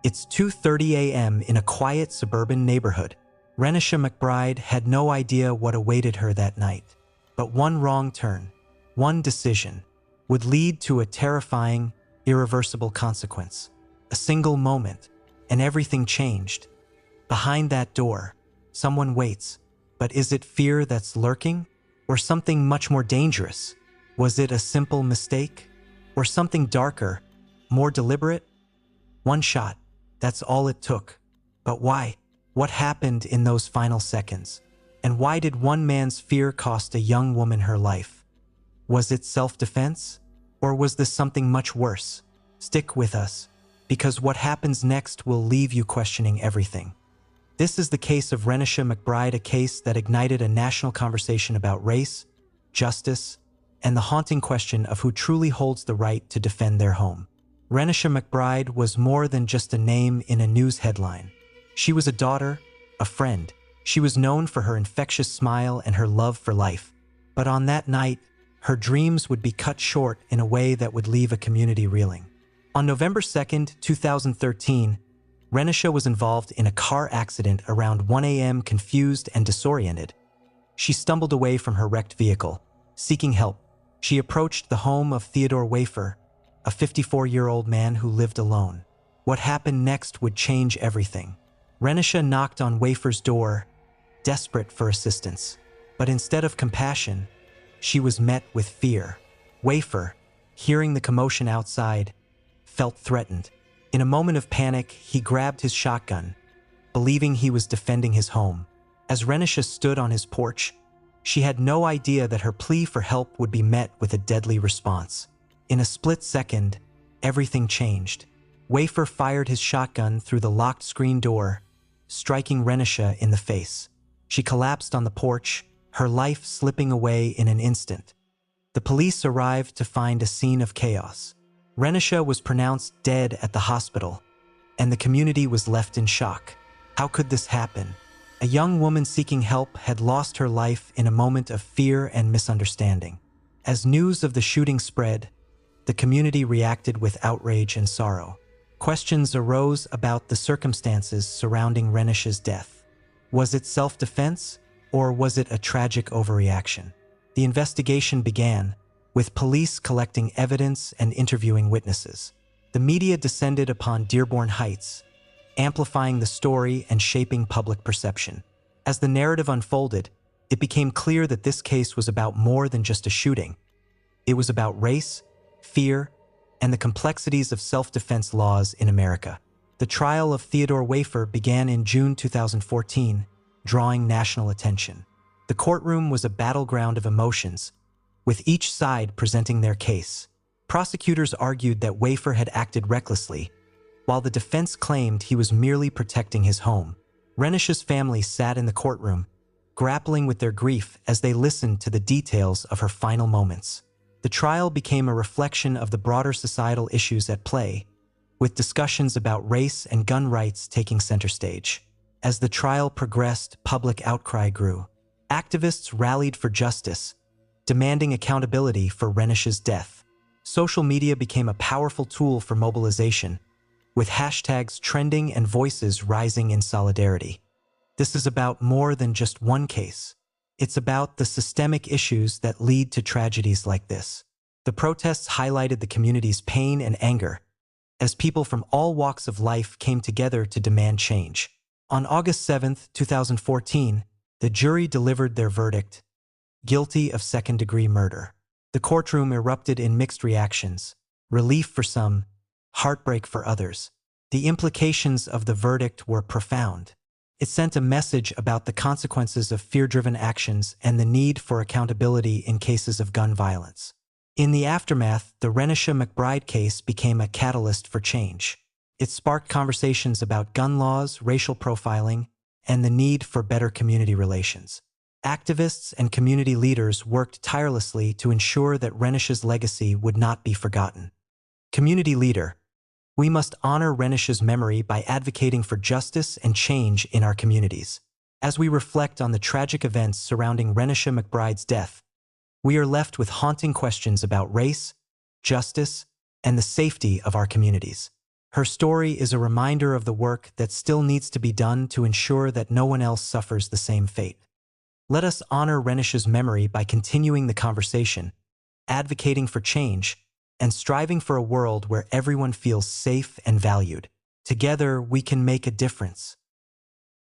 It's 2:30 a.m. in a quiet suburban neighborhood. Renisha McBride had no idea what awaited her that night. But one wrong turn, one decision, would lead to a terrifying, irreversible consequence. A single moment, and everything changed. Behind that door, someone waits. But is it fear that's lurking? Or something much more dangerous? Was it a simple mistake? Or something darker, more deliberate? One shot, that's all it took. But why? What happened in those final seconds? And why did one man's fear cost a young woman her life? Was it self-defense? Or was this something much worse? Stick with us, because what happens next will leave you questioning everything. This is the case of Renisha McBride, a case that ignited a national conversation about race, justice, and the haunting question of who truly holds the right to defend their home. Renisha McBride was more than just a name in a news headline. She was a daughter, a friend. She was known for her infectious smile and her love for life. But on that night, her dreams would be cut short in a way that would leave a community reeling. On November 2nd, 2013, Renisha was involved in a car accident around 1 a.m. confused and disoriented. She stumbled away from her wrecked vehicle, seeking help. She approached the home of Theodore Wafer, a 54-year-old man who lived alone. What happened next would change everything. Renisha knocked on Wafer's door, desperate for assistance. But instead of compassion, she was met with fear. Wafer, hearing the commotion outside, felt threatened. In a moment of panic, he grabbed his shotgun, believing he was defending his home. As Renisha stood on his porch, she had no idea that her plea for help would be met with a deadly response. In a split second, everything changed. Wafer fired his shotgun through the locked screen door, striking Renisha in the face. She collapsed on the porch, her life slipping away in an instant. The police arrived to find a scene of chaos. Renisha was pronounced dead at the hospital, and the community was left in shock. How could this happen? A young woman seeking help had lost her life in a moment of fear and misunderstanding. As news of the shooting spread, the community reacted with outrage and sorrow. Questions arose about the circumstances surrounding Renisha's death. Was it self-defense, or was it a tragic overreaction? The investigation began, with police collecting evidence and interviewing witnesses. The media descended upon Dearborn Heights, amplifying the story and shaping public perception. As the narrative unfolded, it became clear that this case was about more than just a shooting. It was about race, fear, and the complexities of self-defense laws in America. The trial of Theodore Wafer began in June 2014, drawing national attention. The courtroom was a battleground of emotions, with each side presenting their case. Prosecutors argued that Wafer had acted recklessly, while the defense claimed he was merely protecting his home. Renisha's family sat in the courtroom, grappling with their grief as they listened to the details of her final moments. The trial became a reflection of the broader societal issues at play, with discussions about race and gun rights taking center stage. As the trial progressed, public outcry grew. Activists rallied for justice, demanding accountability for Renisha's death. Social media became a powerful tool for mobilization, with hashtags trending and voices rising in solidarity. This is about more than just one case. It's about the systemic issues that lead to tragedies like this. The protests highlighted the community's pain and anger, as people from all walks of life came together to demand change. On August 7, 2014, the jury delivered their verdict, guilty of second-degree murder. The courtroom erupted in mixed reactions, relief for some, heartbreak for others. The implications of the verdict were profound. It sent a message about the consequences of fear-driven actions and the need for accountability in cases of gun violence. In the aftermath, the Renisha McBride case became a catalyst for change. It sparked conversations about gun laws, racial profiling, and the need for better community relations. Activists and community leaders worked tirelessly to ensure that Renisha's legacy would not be forgotten. Community leader, we must honor Renisha's memory by advocating for justice and change in our communities. As we reflect on the tragic events surrounding Renisha McBride's death, we are left with haunting questions about race, justice, and the safety of our communities. Her story is a reminder of the work that still needs to be done to ensure that no one else suffers the same fate. Let us honor Renish's memory by continuing the conversation, advocating for change, and striving for a world where everyone feels safe and valued. Together, we can make a difference.